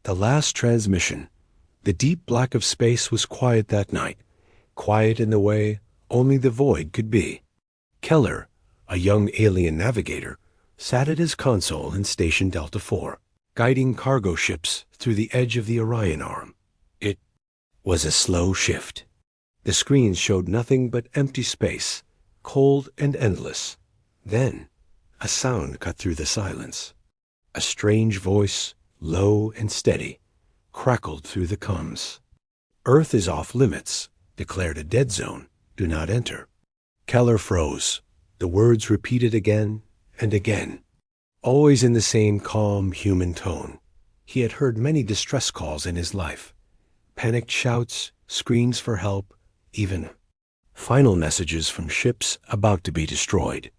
The last transmission. The deep black of space was quiet that night, quiet in the way only the void could be. Keller, a young alien navigator, sat at his console in Station Delta 4, guiding cargo ships through the edge of the Orion Arm. It was a slow shift. The screens showed nothing but empty space, cold and endless. Then, a sound cut through the silence. A strange voice, low and steady, crackled through the comms. "Earth is off limits, declared a dead zone. Do not enter." Keller froze. The words repeated again and again, always in the same calm human tone. He had heard many distress calls in his life. Panicked shouts, screams for help, even final messages from ships about to be destroyed.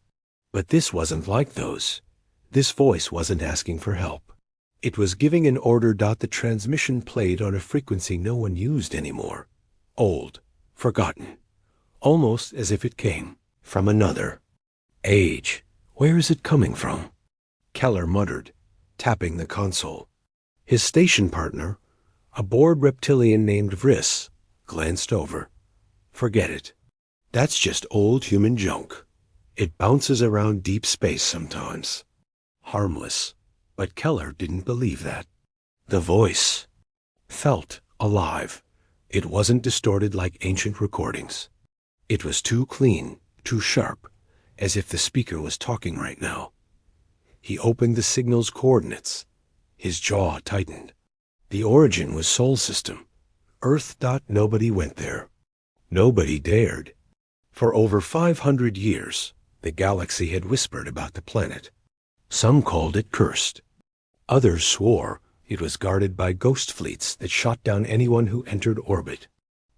But this wasn't like those. This voice wasn't asking for help. It was giving an order. The transmission played on a frequency no one used anymore. Old, forgotten, almost as if it came from another age. Where is it coming from? Keller muttered, tapping the console. His station partner, a bored reptilian named Vriss, glanced over. "Forget it. That's just old human junk. It bounces around deep space sometimes. Harmless." But Keller didn't believe that. The voice felt alive. It wasn't distorted like ancient recordings. It was too clean, too sharp, as if the speaker was talking right now. He opened the signal's coordinates. His jaw tightened. The origin was Sol System. Earth. Nobody went there. Nobody dared. For over 500 years, the galaxy had whispered about the planet. Some called it cursed. Others swore it was guarded by ghost fleets that shot down anyone who entered orbit.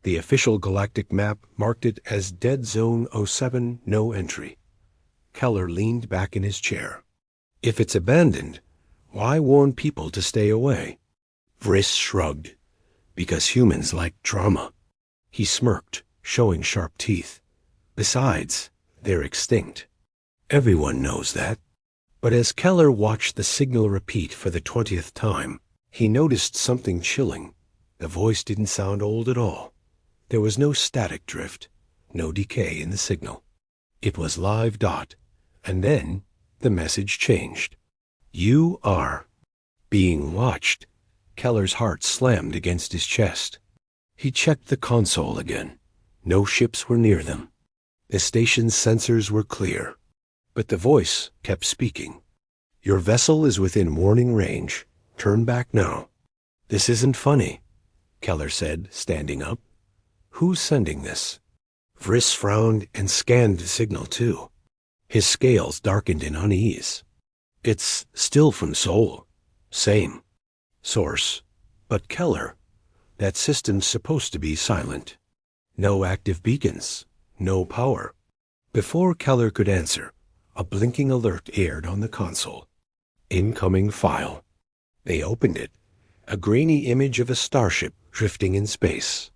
The official galactic map marked it as Dead Zone 07, no entry. Keller leaned back in his chair. If it's abandoned, why warn people to stay away? Vriss shrugged. Because humans like drama. He smirked, showing sharp teeth. Besides, they're extinct. Everyone knows that. But as Keller watched the signal repeat for the 20th time, he noticed something chilling. The voice didn't sound old at all. There was no static drift, no decay in the signal. It was live. And then the message changed. "You are being watched." Keller's heart slammed against his chest. He checked the console again. No ships were near them. The station's sensors were clear. But the voice kept speaking. "Your vessel is within warning range. Turn back now." "This isn't funny," Keller said, standing up. "Who's sending this?" Vriss frowned and scanned the signal too. His scales darkened in unease. "It's still from Sol. Same source. But Keller, that system's supposed to be silent. No active beacons. No power." Before Keller could answer, a blinking alert aired on the console. "Incoming file." They opened it. A grainy image of a starship drifting in space.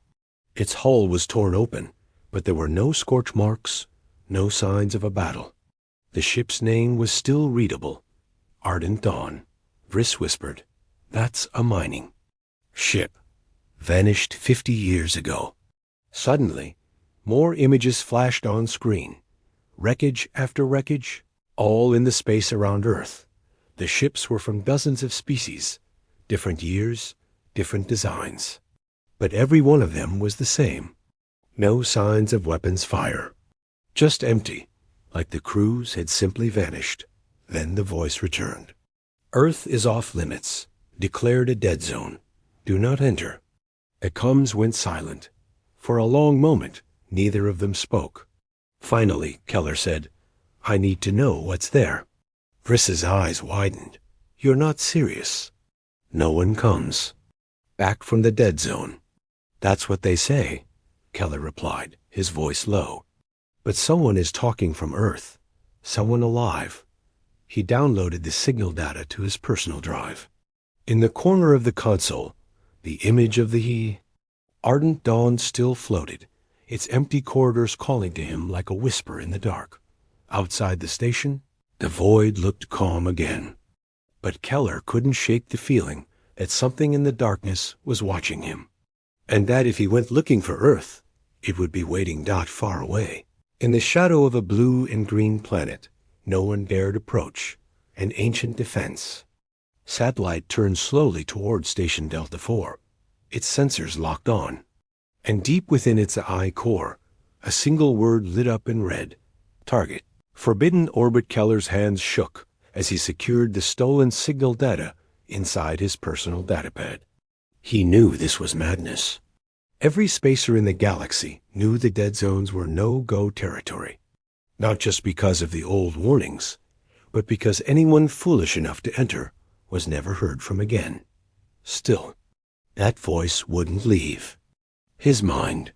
Its hull was torn open, but there were no scorch marks, no signs of a battle. The ship's name was still readable. Ardent Dawn. Vriss whispered, "That's a mining ship. Vanished 50 years ago." Suddenly, more images flashed on screen. Wreckage after wreckage, all in the space around Earth. The ships were from dozens of species, different years, different designs. But every one of them was the same. No signs of weapons fire. Just empty, like the crews had simply vanished. Then the voice returned. "Earth is off limits. Declared a dead zone. Do not enter." The comms went silent. For a long moment, neither of them spoke. Finally, Keller said, "I need to know what's there." Vriss's eyes widened. "You're not serious." "No one comes back from the dead zone." "That's what they say," Keller replied, his voice low. "But someone is talking from Earth. Someone alive." He downloaded the signal data to his personal drive. In the corner of the console, the image of the Ardent Dawn still floated, its empty corridors calling to him like a whisper in the dark. Outside the station, the void looked calm again. But Keller couldn't shake the feeling that something in the darkness was watching him, and that if he went looking for Earth, it would be waiting not far away. In the shadow of a blue and green planet, no one dared approach, an ancient defense. Satellite turned slowly toward Station Delta 4, its sensors locked on, and deep within its eye core, a single word lit up in red: target. Forbidden orbit. Keller's hands shook as he secured the stolen signal data inside his personal datapad. He knew this was madness. Every spacer in the galaxy knew the dead zones were no-go territory, not just because of the old warnings, but because anyone foolish enough to enter was never heard from again. Still, that voice wouldn't leave his mind.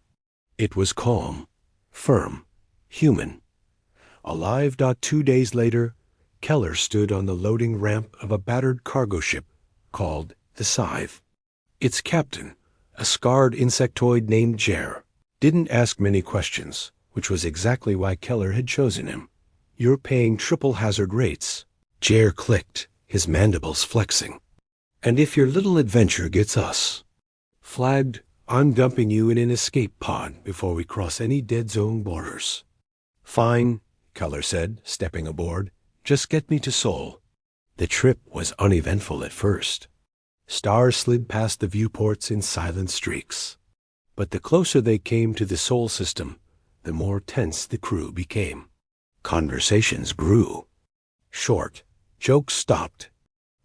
It was calm, firm, human. Alive. 2 days later, Keller stood on the loading ramp of a battered cargo ship called the Scythe. Its captain, a scarred insectoid named Jer, didn't ask many questions, which was exactly why Keller had chosen him. "You're paying triple hazard rates," Jer clicked, his mandibles flexing. "And if your little adventure gets us flagged, I'm dumping you in an escape pod before we cross any dead zone borders." "Fine," Keller said, stepping aboard. "Just get me to Sol." The trip was uneventful at first. Stars slid past the viewports in silent streaks. But the closer they came to the Sol system, the more tense the crew became. Conversations grew. Short. Jokes stopped.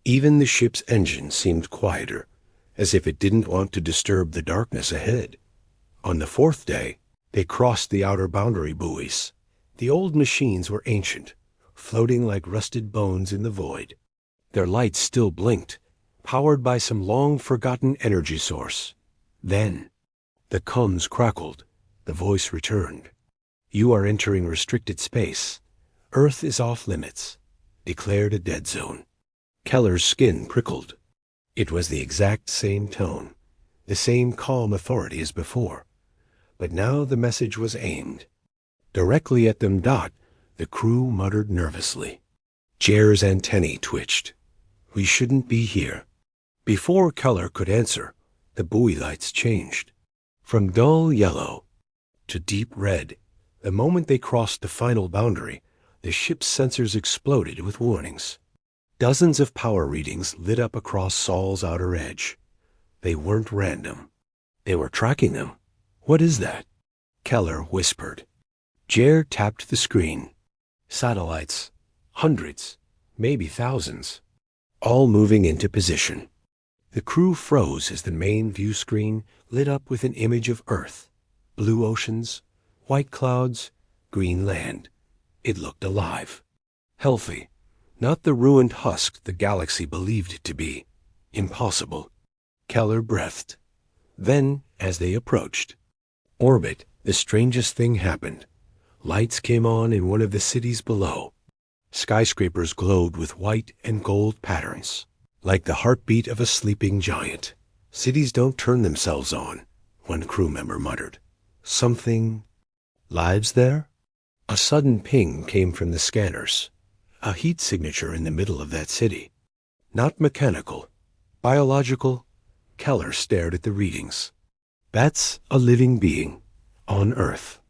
Even the ship's engine seemed quieter, as if it didn't want to disturb the darkness ahead. On the 4th day, they crossed the outer boundary buoys. The old machines were ancient, floating like rusted bones in the void. Their lights still blinked, powered by some long-forgotten energy source. Then, the comms crackled. The voice returned. "You are entering restricted space. Earth is off limits. Declared a dead zone." Keller's skin prickled. It was the exact same tone, the same calm authority as before. But now the message was aimed directly at them. The crew muttered nervously. Jer's antennae twitched. "We shouldn't be here." Before Keller could answer, the buoy lights changed from dull yellow to deep red. The moment they crossed the final boundary, the ship's sensors exploded with warnings. Dozens of power readings lit up across Sol's outer edge. They weren't random. They were tracking them. "What is that?" Keller whispered. Jer tapped the screen. "Satellites. Hundreds, maybe thousands. All moving into position." The crew froze as the main view screen lit up with an image of Earth. Blue oceans, white clouds, green land. It looked alive. Healthy. Not the ruined husk the galaxy believed it to be. Impossible. Keller breathed. Then, as they approached orbit, the strangest thing happened. Lights came on in one of the cities below. Skyscrapers glowed with white and gold patterns, like the heartbeat of a sleeping giant. "Cities don't turn themselves on," one crew member muttered. "Something lives there?" A sudden ping came from the scanners. A heat signature in the middle of that city. Not mechanical. Biological. Keller stared at the readings. "That's a living being. On Earth."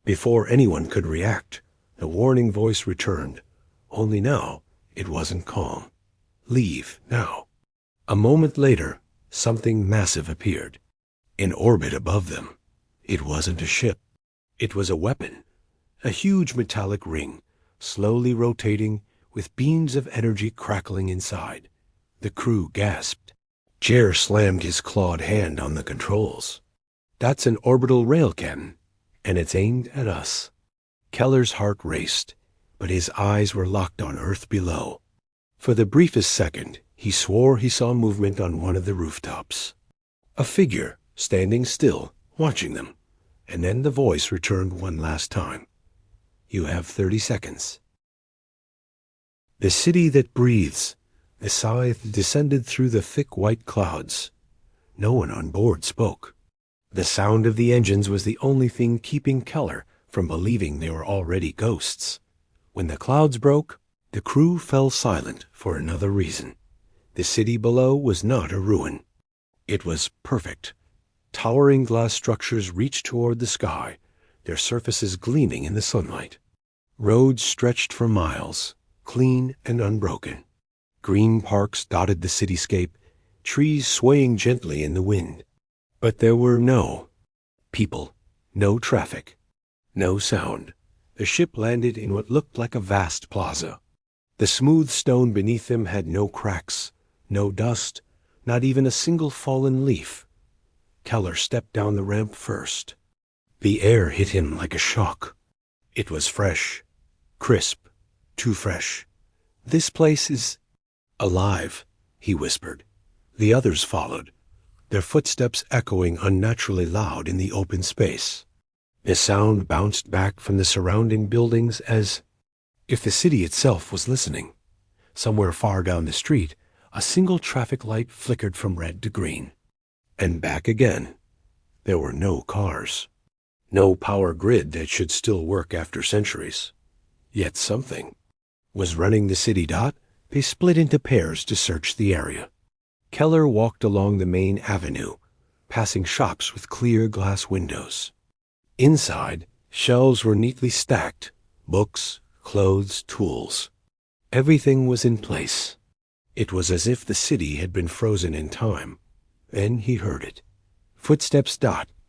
Before anyone could react, the warning voice returned. Only now, it wasn't calm. "Leave, now." A moment later, something massive appeared. In orbit above them. It wasn't a ship. It was a weapon. A huge metallic ring, slowly rotating, with beams of energy crackling inside. The crew gasped. Jer slammed his clawed hand on the controls. "That's an orbital rail cannon, and it's aimed at us." Keller's heart raced, but his eyes were locked on Earth below. For the briefest second, he swore he saw movement on one of the rooftops. A figure, standing still, watching them. And then the voice returned one last time. "You have 30 seconds. The city that breathes. The Scythe descended through the thick white clouds. No one on board spoke. The sound of the engines was the only thing keeping Keller from believing they were already ghosts. When the clouds broke, the crew fell silent for another reason. The city below was not a ruin. It was perfect. Towering glass structures reached toward the sky, their surfaces gleaming in the sunlight. Roads stretched for miles, clean and unbroken. Green parks dotted the cityscape, trees swaying gently in the wind. But there were no people, no traffic, no sound. The ship landed in what looked like a vast plaza. The smooth stone beneath them had no cracks, no dust, not even a single fallen leaf. Keller stepped down the ramp first. The air hit him like a shock. It was fresh, crisp, too fresh. "This place is alive," he whispered. The others followed, their footsteps echoing unnaturally loud in the open space. The sound bounced back from the surrounding buildings as if the city itself was listening. Somewhere far down the street, a single traffic light flickered from red to green. And back again. There were no cars. No power grid that should still work after centuries. Yet something was running the city. They split into pairs to search the area. Keller walked along the main avenue, passing shops with clear glass windows. Inside, shelves were neatly stacked, books, clothes, tools. Everything was in place. It was as if the city had been frozen in time. Then he heard it. Footsteps.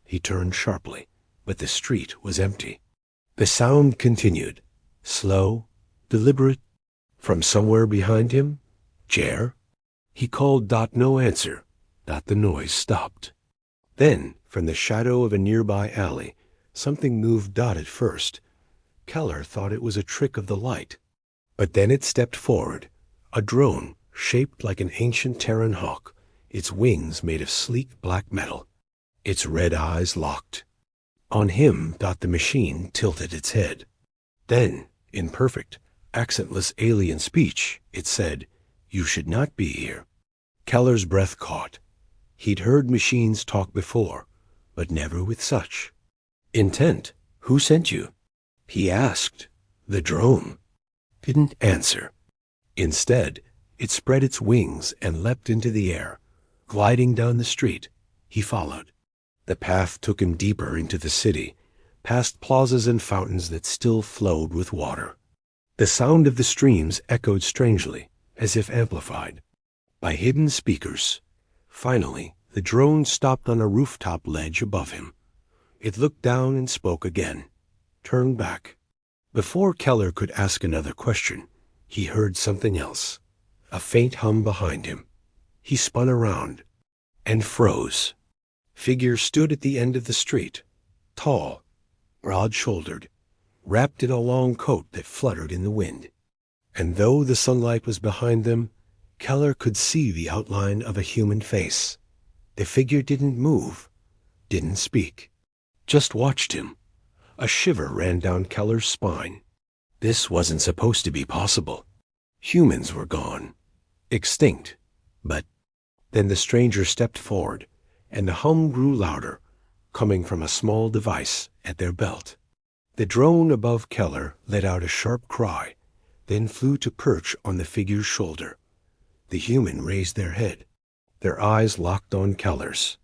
He turned sharply, but the street was empty. The sound continued, slow, deliberate. From somewhere behind him, "Chair?" He called. No answer. The noise stopped. Then, from the shadow of a nearby alley, something moved. At first, Keller thought it was a trick of the light. But then it stepped forward, a drone shaped like an ancient Terran hawk, its wings made of sleek black metal, its red eyes locked. On him. The machine tilted its head. Then, in perfect, accentless alien speech, it said, "You should not be here." Keller's breath caught. He'd heard machines talk before, but never with such intent. "Who sent you?" he asked. The drone didn't answer. Instead, it spread its wings and leapt into the air, gliding down the street. He followed. The path took him deeper into the city, past plazas and fountains that still flowed with water. The sound of the streams echoed strangely, as if amplified by hidden speakers. Finally, the drone stopped on a rooftop ledge above him. It looked down and spoke again, turned back. Before Keller could ask another question, he heard something else, a faint hum behind him. He spun around and froze. Figure stood at the end of the street, tall, broad-shouldered, wrapped in a long coat that fluttered in the wind. And though the sunlight was behind them, Keller could see the outline of a human face. The figure didn't move, didn't speak, just watched him. A shiver ran down Keller's spine. This wasn't supposed to be possible. Humans were gone, extinct. But then the stranger stepped forward, and the hum grew louder, coming from a small device at their belt. The drone above Keller let out a sharp cry, then flew to perch on the figure's shoulder. The human raised their head, their eyes locked on Keller's.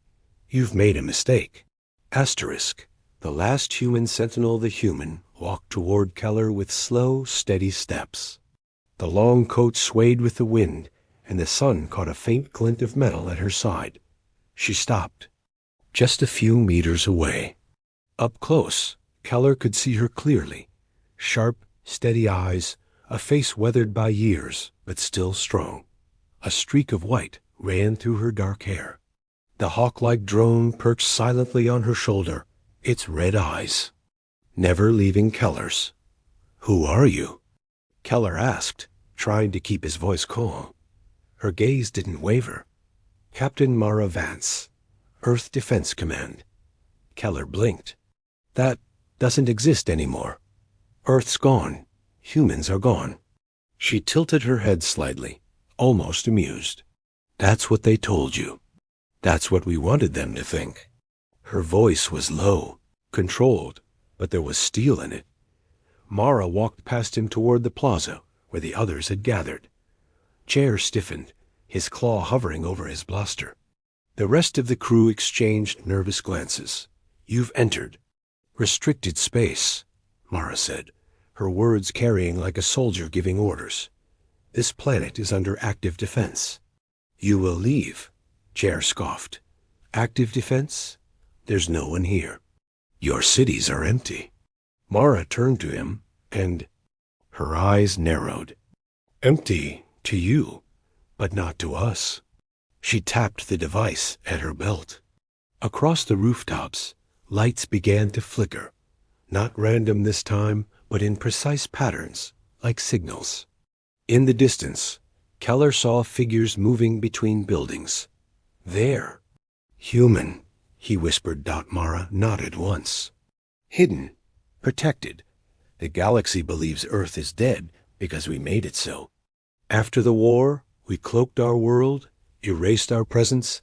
"You've made a mistake." Asterisk. The last human sentinel, the human, walked toward Keller with slow, steady steps. The long coat swayed with the wind, and the sun caught a faint glint of metal at her side. She stopped, just a few meters away. Up close, Keller could see her clearly. Sharp, steady eyes, a face weathered by years, but still strong. A streak of white ran through her dark hair. The hawk-like drone perched silently on her shoulder, its red eyes never leaving Keller's. "Who are you?" Keller asked, trying to keep his voice calm. Her gaze didn't waver. "Captain Mara Vance, Earth Defense Command." Keller blinked. "That doesn't exist anymore. Earth's gone. Humans are gone." She tilted her head slightly, almost amused. "That's what they told you. That's what we wanted them to think." Her voice was low, controlled, but there was steel in it. Mara walked past him toward the plaza, where the others had gathered. Chair stiffened, his claw hovering over his blaster. The rest of the crew exchanged nervous glances. "You've entered restricted space," Mara said, her words carrying like a soldier giving orders. "This planet is under active defense." "You will leave," Jer scoffed. "Active defense? There's no one here. Your cities are empty." Mara turned to him, and her eyes narrowed. "Empty to you, but not to us." She tapped the device at her belt. Across the rooftops, lights began to flicker, not random this time, but in precise patterns, like signals. In the distance, Keller saw figures moving between buildings. "There." "Human," he whispered. Mara nodded once. "Hidden. Protected. The galaxy believes Earth is dead because we made it so. After the war, we cloaked our world, erased our presence,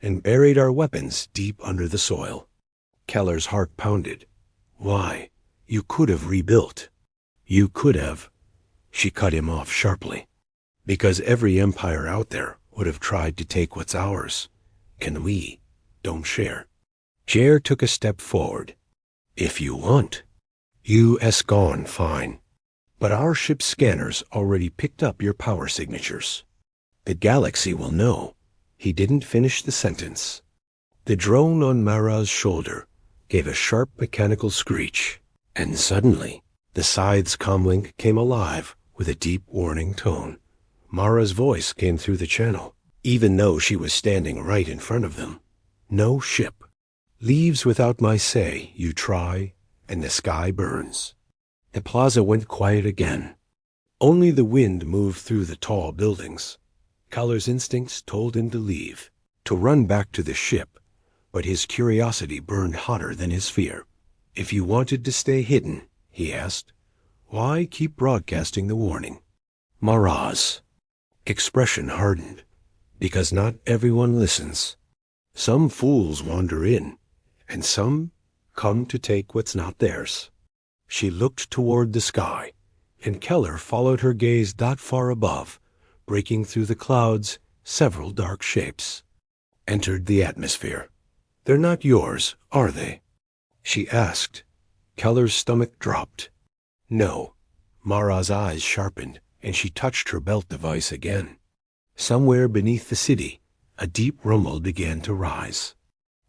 and buried our weapons deep under the soil." Keller's heart pounded. "Why? You could have rebuilt." "You could have." She cut him off sharply. "Because every empire out there would have tried to take what's ours. And we don't share." Jer took a step forward. "If you want. U.S. gone, fine. But our ship's scanners already picked up your power signatures. The galaxy will know." He didn't finish the sentence. The drone on Mara's shoulder gave a sharp mechanical screech, and suddenly the scythe's comlink came alive with a deep warning tone. Mara's voice came through the channel, even though she was standing right in front of them. "No ship leaves without my say. You try, and the sky burns." The plaza went quiet again. Only the wind moved through the tall buildings. Keller's instincts told him to leave, to run back to the ship, but his curiosity burned hotter than his fear. "If you wanted to stay hidden," he asked, "why keep broadcasting the warning?" Mara's expression hardened. "Because not everyone listens. Some fools wander in, and some come to take what's not theirs." She looked toward the sky, and Keller followed her gaze. Far above, breaking through the clouds, several dark shapes entered the atmosphere. "They're not yours, are they?" she asked. Keller's stomach dropped. "No." Mara's eyes sharpened, and she touched her belt device again. Somewhere beneath the city, a deep rumble began to rise.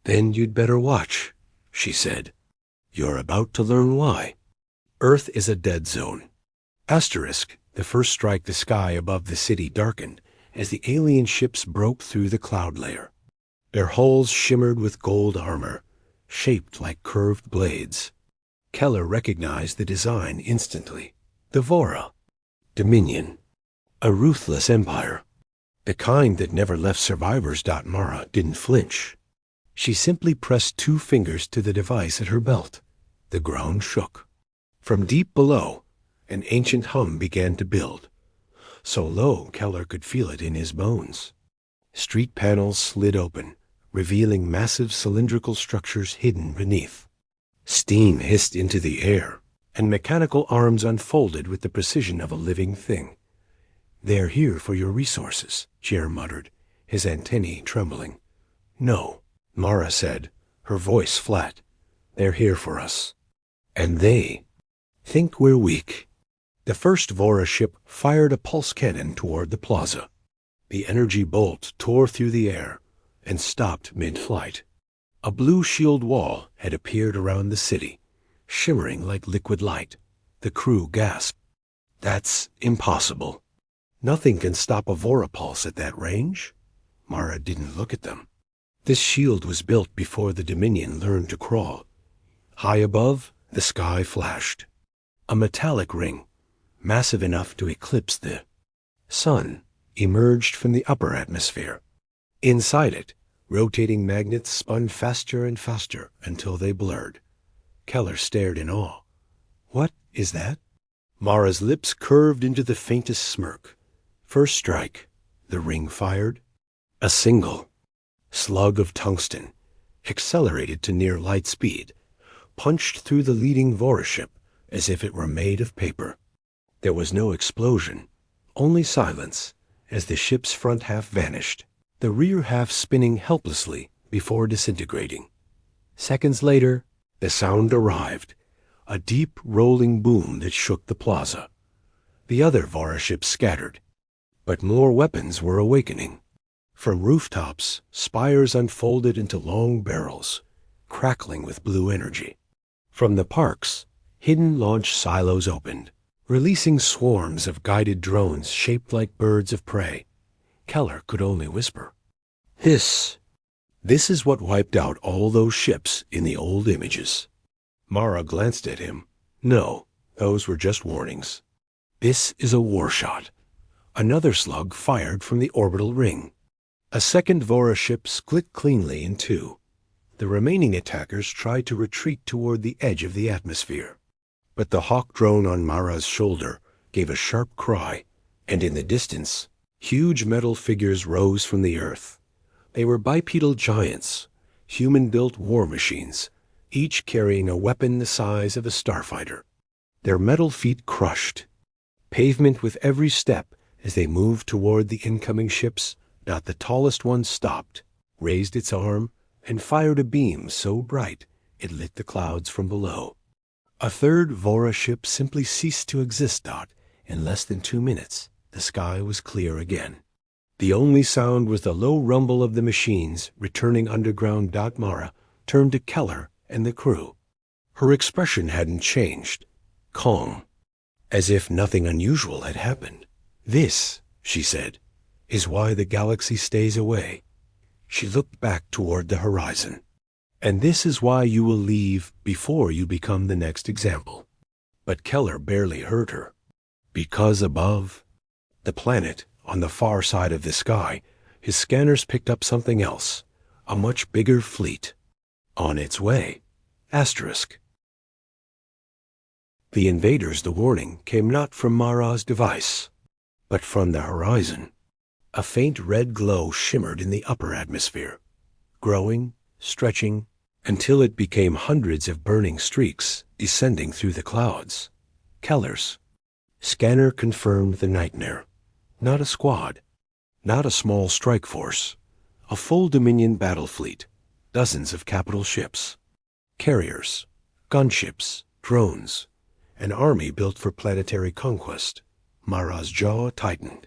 "Then you'd better watch," she said. "You're about to learn why. Earth is a dead zone." Asterisk, the first strike the sky above the city darkened as the alien ships broke through the cloud layer. Their hulls shimmered with gold armor, shaped like curved blades. Keller recognized the design instantly. The Vora. Dominion. A ruthless empire. The kind that never left survivors. Mara didn't flinch. She simply pressed 2 fingers to the device at her belt. The ground shook. From deep below, an ancient hum began to build, so low Keller could feel it in his bones. Street panels slid open, revealing massive cylindrical structures hidden beneath. Steam hissed into the air, and mechanical arms unfolded with the precision of a living thing. "They're here for your resources," Jer muttered, his antennae trembling. "No," Mara said, her voice flat. "They're here for us. And they think we're weak." The first Vora ship fired a pulse cannon toward the plaza. The energy bolt tore through the air and stopped mid-flight. A blue shield wall had appeared around the city, shimmering like liquid light. The crew gasped. "That's impossible. Nothing can stop a Vora pulse at that range." Mara didn't look at them. "This shield was built before the Dominion learned to crawl." High above, the sky flashed. A metallic ring, massive enough to eclipse the sun, emerged from the upper atmosphere. Inside it, rotating magnets spun faster and faster until they blurred. Keller stared in awe. "What is that?" Mara's lips curved into the faintest smirk. First strike, the ring fired. A single slug of tungsten, accelerated to near light speed, punched through the leading Vora ship as if it were made of paper. There was no explosion, only silence, as the ship's front half vanished, the rear half spinning helplessly before disintegrating. Seconds later, the sound arrived, a deep rolling boom that shook the plaza. The other Vara ships scattered, but more weapons were awakening. From rooftops, spires unfolded into long barrels, crackling with blue energy. From the parks, hidden launch silos opened, releasing swarms of guided drones shaped like birds of prey. Keller could only whisper, This is what wiped out all those ships in the old images. Mara glanced at him. No, those were just warnings. This is a war shot. Another slug fired from the orbital ring. A second Vora ship split cleanly in two. The remaining attackers tried to retreat toward the edge of the atmosphere. But the hawk drone on Mara's shoulder gave a sharp cry, and in the distance, huge metal figures rose from the earth. They were bipedal giants, human-built war machines, each carrying a weapon the size of a starfighter. Their metal feet crushed pavement with every step as they moved toward the incoming ships. Not the tallest one stopped, raised its arm, and fired a beam so bright it lit the clouds from below. A third Vora ship simply ceased to exist. In less than 2 minutes, the sky was clear again. The only sound was the low rumble of the machines returning underground. Mara turned to Keller and the crew. Her expression hadn't changed, calm, as if nothing unusual had happened. This, she said, is why the galaxy stays away. She looked back toward the horizon. And this is why you will leave before you become the next example. But Keller barely heard her. Because above, the planet, on the far side of the sky, his scanners picked up something else, a much bigger fleet. On its way. Asterisk. The invaders, the warning, came not from Mara's device, but from the horizon. A faint red glow shimmered in the upper atmosphere, growing, stretching, until it became hundreds of burning streaks descending through the clouds. Keller's scanner confirmed the nightmare. Not a squad, not a small strike force, a full Dominion battle fleet, dozens of capital ships, carriers, gunships, drones, an army built for planetary conquest. Mara's jaw tightened.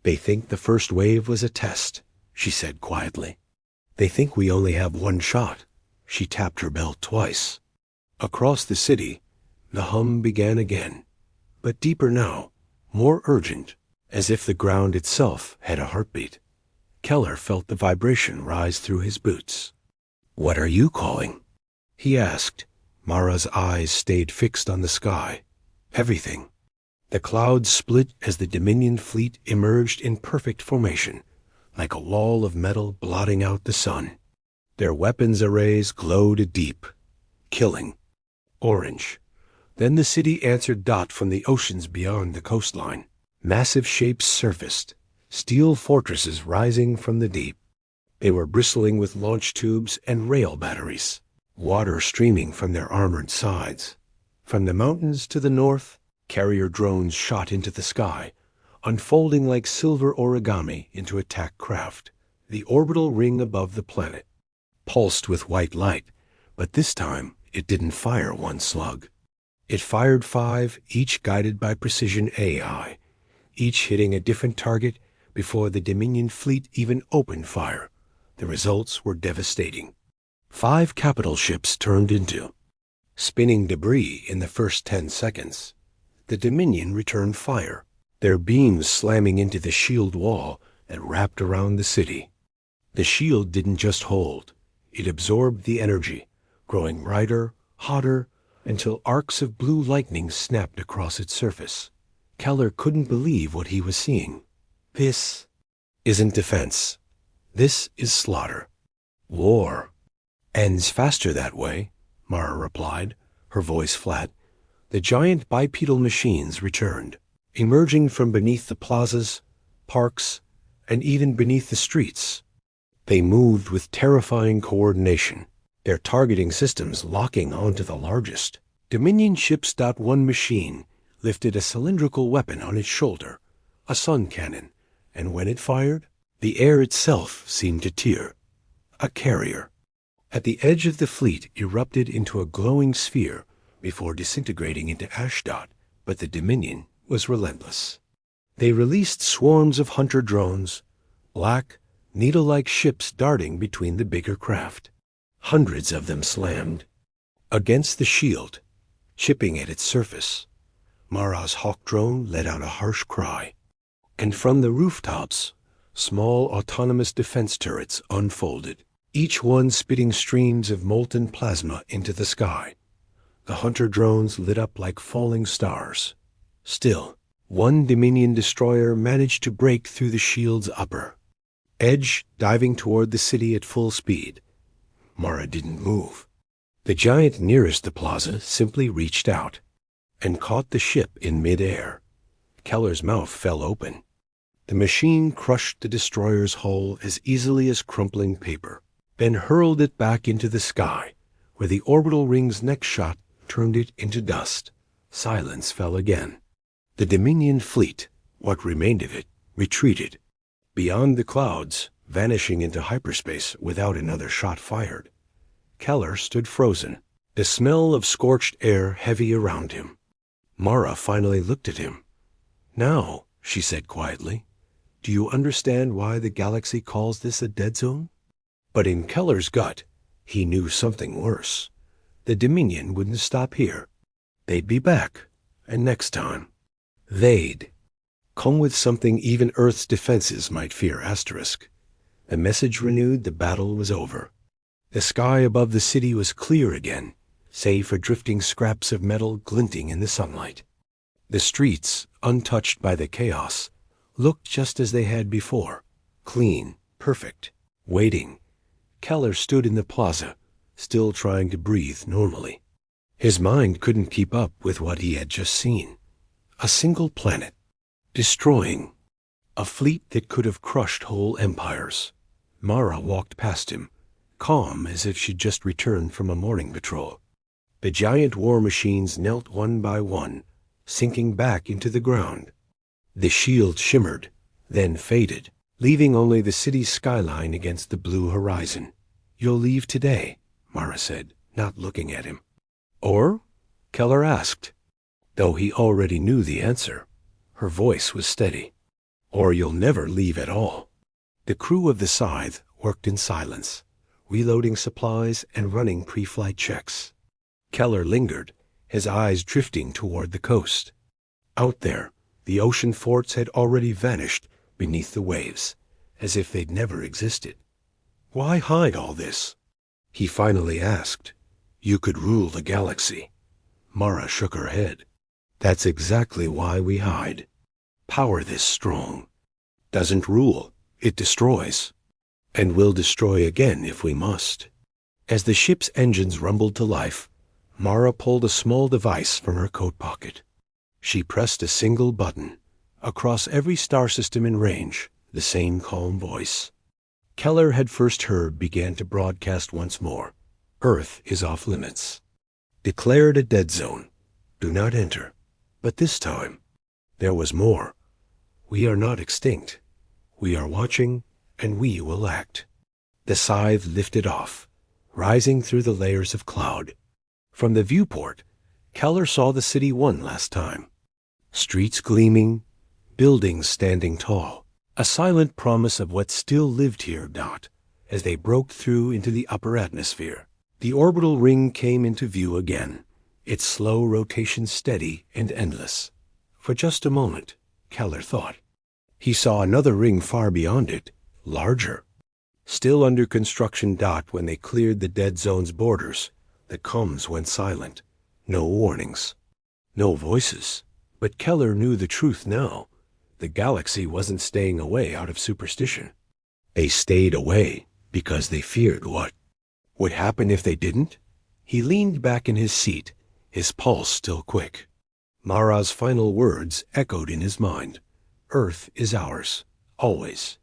They think the first wave was a test, she said quietly. They think we only have one shot. She tapped her belt twice. Across the city, the hum began again, but deeper now, more urgent, as if the ground itself had a heartbeat. Keller felt the vibration rise through his boots. What are you calling? He asked. Mara's eyes stayed fixed on the sky. Everything. The clouds split as the Dominion fleet emerged in perfect formation, like a wall of metal blotting out the sun. Their weapons arrays glowed deep, killing. Orange. Then the city answered. From the oceans beyond the coastline. Massive shapes surfaced, steel fortresses rising from the deep. They were bristling with launch tubes and rail batteries, water streaming from their armored sides. From the mountains to the north, carrier drones shot into the sky, unfolding like silver origami into attack craft. The orbital ring above the planet pulsed with white light, but this time it didn't fire one slug. It fired 5, each guided by precision AI, each hitting a different target before the Dominion fleet even opened fire. The results were devastating. 5 capital ships turned into spinning debris in the first 10 seconds. The Dominion returned fire, their beams slamming into the shield wall that wrapped around the city. The shield didn't just hold. It absorbed the energy, growing brighter, hotter, until arcs of blue lightning snapped across its surface. Keller couldn't believe what he was seeing. This isn't defense. This is slaughter. War ends faster that way, Mara replied, her voice flat. The giant bipedal machines returned, emerging from beneath the plazas, parks, and even beneath the streets. They moved with terrifying coordination, their targeting systems locking onto the largest. Dominion ships. One machine lifted a cylindrical weapon on its shoulder, a sun cannon, and when it fired, the air itself seemed to tear. A carrier. At the edge of the fleet erupted into a glowing sphere before disintegrating into ash dot, but the Dominion was relentless. They released swarms of hunter drones, black, needle-like ships darting between the bigger craft. Hundreds of them slammed against the shield, chipping at its surface. Mara's hawk drone let out a harsh cry, and from the rooftops, small autonomous defense turrets unfolded, each one spitting streams of molten plasma into the sky. The hunter drones lit up like falling stars. Still, one Dominion destroyer managed to break through the shield's upper edge, diving toward the city at full speed. Mara didn't move. The giant nearest the plaza simply reached out and caught the ship in midair. Keller's mouth fell open. The machine crushed the destroyer's hull as easily as crumpling paper, then hurled it back into the sky, where the orbital ring's next shot turned it into dust. Silence fell again. The Dominion fleet, what remained of it, retreated beyond the clouds, vanishing into hyperspace without another shot fired. Keller stood frozen, the smell of scorched air heavy around him. Mara finally looked at him. "Now," she said quietly, "do you understand why the galaxy calls this a dead zone?" But in Keller's gut, he knew something worse. The Dominion wouldn't stop here. They'd be back, and next time, they'd come with something even Earth's defenses might fear. The message renewed the battle was over. The sky above the city was clear again, save for drifting scraps of metal glinting in the sunlight. The streets, untouched by the chaos, looked just as they had before, clean, perfect, waiting. Keller stood in the plaza, still trying to breathe normally. His mind couldn't keep up with what he had just seen. A single planet, destroying a fleet that could have crushed whole empires. Mara walked past him, calm as if she'd just returned from a morning patrol. The giant war machines knelt one by one, sinking back into the ground. The shield shimmered, then faded, leaving only the city's skyline against the blue horizon. "You'll leave today," Mara said, not looking at him. "Or?" Keller asked, though he already knew the answer. Her voice was steady. "Or you'll never leave at all." The crew of the Scythe worked in silence, reloading supplies and running pre-flight checks. Keller lingered, his eyes drifting toward the coast. Out there, the ocean forts had already vanished beneath the waves, as if they'd never existed. "Why hide all this?" he finally asked. "You could rule the galaxy." Mara shook her head. "That's exactly why we hide. Power this strong doesn't rule, it destroys. And will destroy again if we must." As the ship's engines rumbled to life, Mara pulled a small device from her coat pocket. She pressed a single button. Across every star system in range, the same calm voice Keller had first heard began to broadcast once more. "Earth is off limits. Declared a dead zone. Do not enter." But this time, there was more. "We are not extinct. We are watching, and we will act." The Scythe lifted off, rising through the layers of cloud. From the viewport, Keller saw the city one last time. Streets gleaming, buildings standing tall, a silent promise of what still lived here. As they broke through into the upper atmosphere, the orbital ring came into view again, its slow rotation steady and endless. For just a moment, Keller thought. He saw another ring far beyond it, larger. Still under construction. When they cleared the dead zone's borders, the comms went silent. No warnings, no voices. But Keller knew the truth now. The galaxy wasn't staying away out of superstition. They stayed away because they feared what would happen if they didn't. He leaned back in his seat, his pulse still quick. Mara's final words echoed in his mind. "Earth is ours, always."